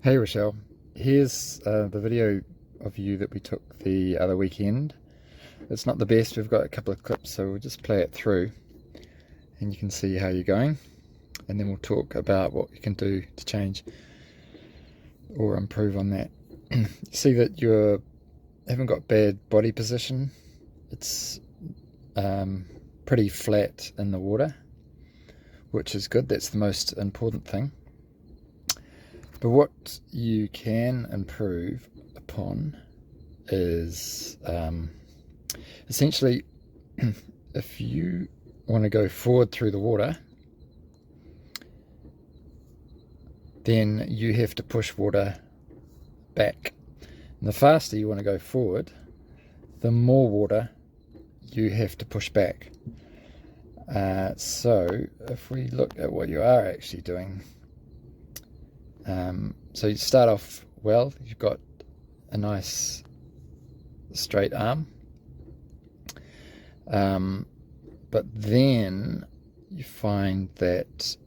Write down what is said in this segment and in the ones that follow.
Hey Rochelle, here's the video of you that we took the other weekend. It's not the best, we've got a couple of clips, so we'll just play it through and you can see how you're going, and then we'll talk about what you can do to change or improve on that. You see that you haven't got bad body position. It's pretty flat in the water, which is good. That's the most important thing. But what you can improve upon is essentially if you want to go forward through the water, then you have to push water back. And the faster you want to go forward, the more water you have to push back. So if we look at what you are actually doing, so you start off well, you've got a nice straight arm, but then you find that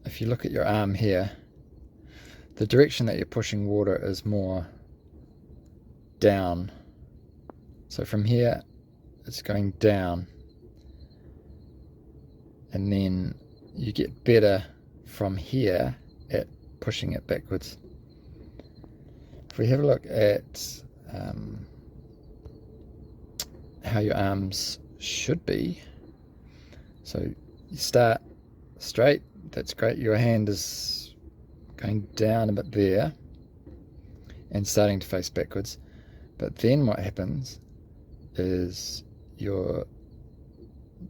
if you look at your arm here, the direction that you're pushing water is more down. So from here it's going down, and then you get better from here at pushing it backwards. If we have a look at how your arms should be, so you start straight, that's great, your hand is going down a bit there and starting to face backwards, but then what happens is you're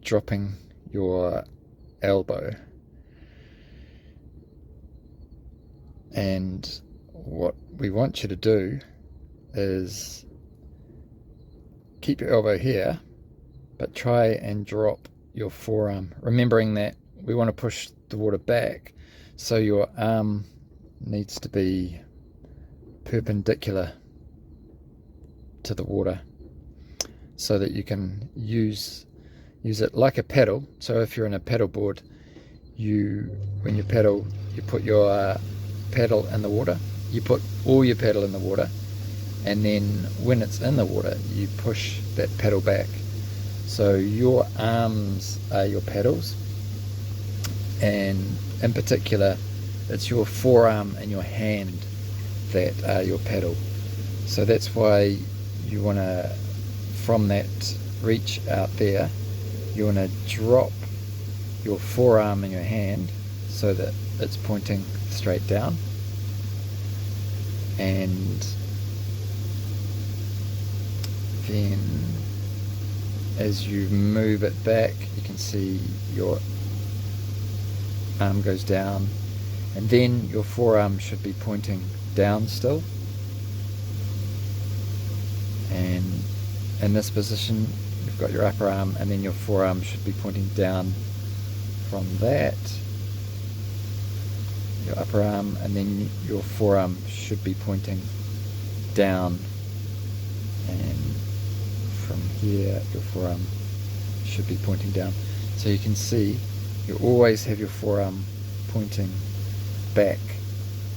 dropping your elbow, and what we want you to do is keep your elbow here, but try and drop your forearm, remembering that we want to push the water back, so your arm needs to be perpendicular to the water so that you can use it like a paddle. So if you're in a paddle board, when you paddle, you put your paddle in the water, you put all your paddle in the water, and then when it's in the water you push that paddle back. So your arms are your paddles, and in particular it's your forearm and your hand that are your paddle. So that's why you want to, from that reach out there, you want to drop your forearm and your hand so that it's pointing straight down, and then as you move it back you can see your arm goes down, and then your forearm should be pointing down still, and in this position you've got your upper arm, and then your forearm should be pointing down from that, your upper arm, and then your forearm should be pointing down, and from here your forearm should be pointing down. So you can see you always have your forearm pointing back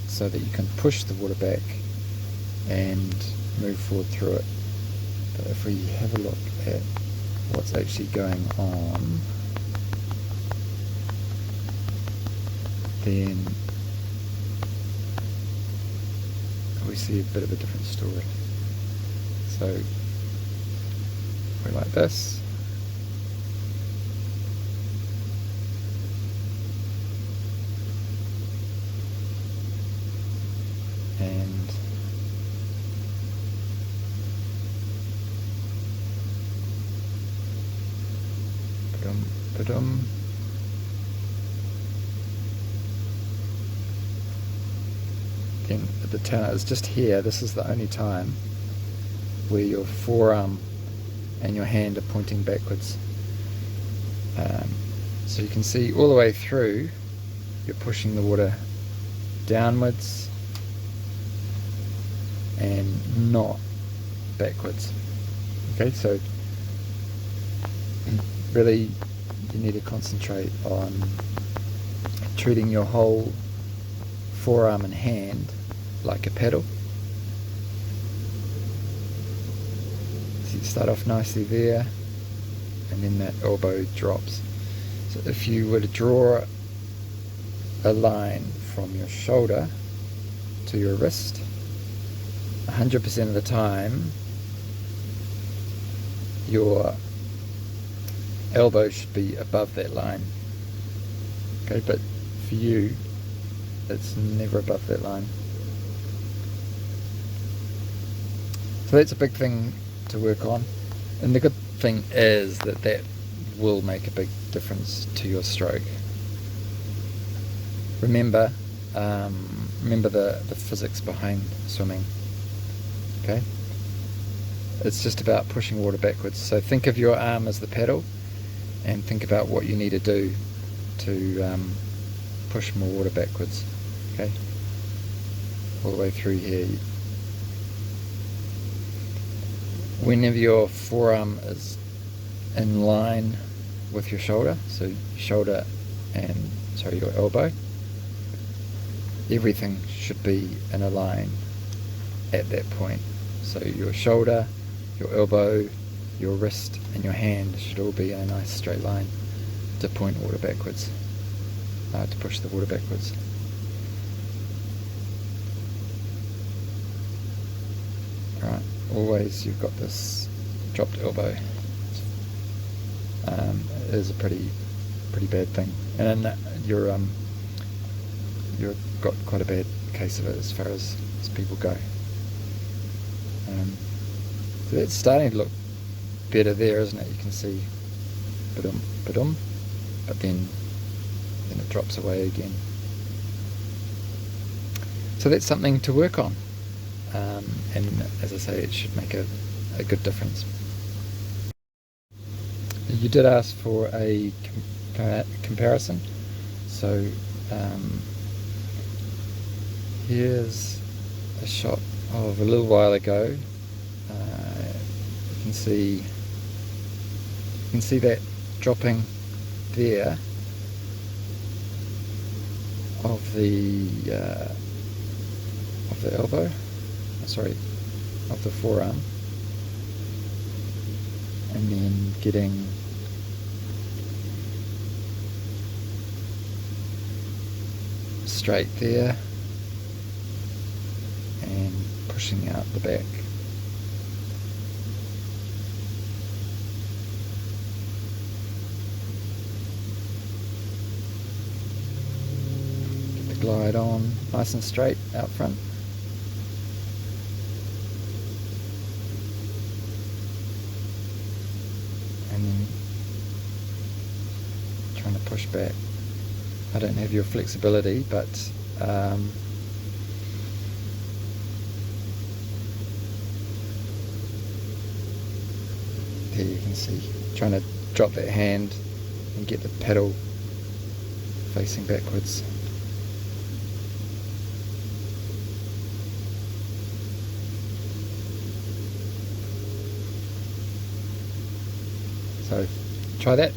so that you can push the water back and move forward through it. But if we have a look at what's actually going on, then we see a bit of a different story. So we're like this, and ba-dum. Then at the turn, it's just here, this is the only time where your forearm and your hand are pointing backwards. So you can see all the way through you're pushing the water downwards and not backwards. Okay, so really you need to concentrate on treating your whole forearm and hand like a pedal. So you start off nicely there, and then that elbow drops. So if you were to draw a line from your shoulder to your wrist, 100% of the time your elbow should be above that line. Okay, but for you, it's never above that line. So that's a big thing to work on. And the good thing is that that will make a big difference to your stroke. Remember the physics behind swimming. Okay? It's just about pushing water backwards. So think of your arm as the paddle, and think about what you need to do to push more water backwards. Okay? All the way through here. Whenever your forearm is in line with your shoulder, so shoulder and your elbow, everything should be in a line at that point. So your shoulder, your elbow, your wrist and your hand should all be in a nice straight line to point water backwards, to push the water backwards. Alright, always you've got this dropped elbow. It is a pretty bad thing, and you've got quite a bad case of it as far as people go. So it's starting to look better there, isn't it? You can see ba-dum, ba-dum, but then it drops away again. So that's something to work on, and as I say, it should make a good difference. You did ask for a comparison, so here's a shot of a little while ago. You can see that dropping there of the elbow, of the forearm, and then getting straight there and pushing out the back. Get the glide on nice and straight out front. And then trying to push back. I don't have your flexibility, but there you can see, trying to drop that hand and get the paddle facing backwards. So try that.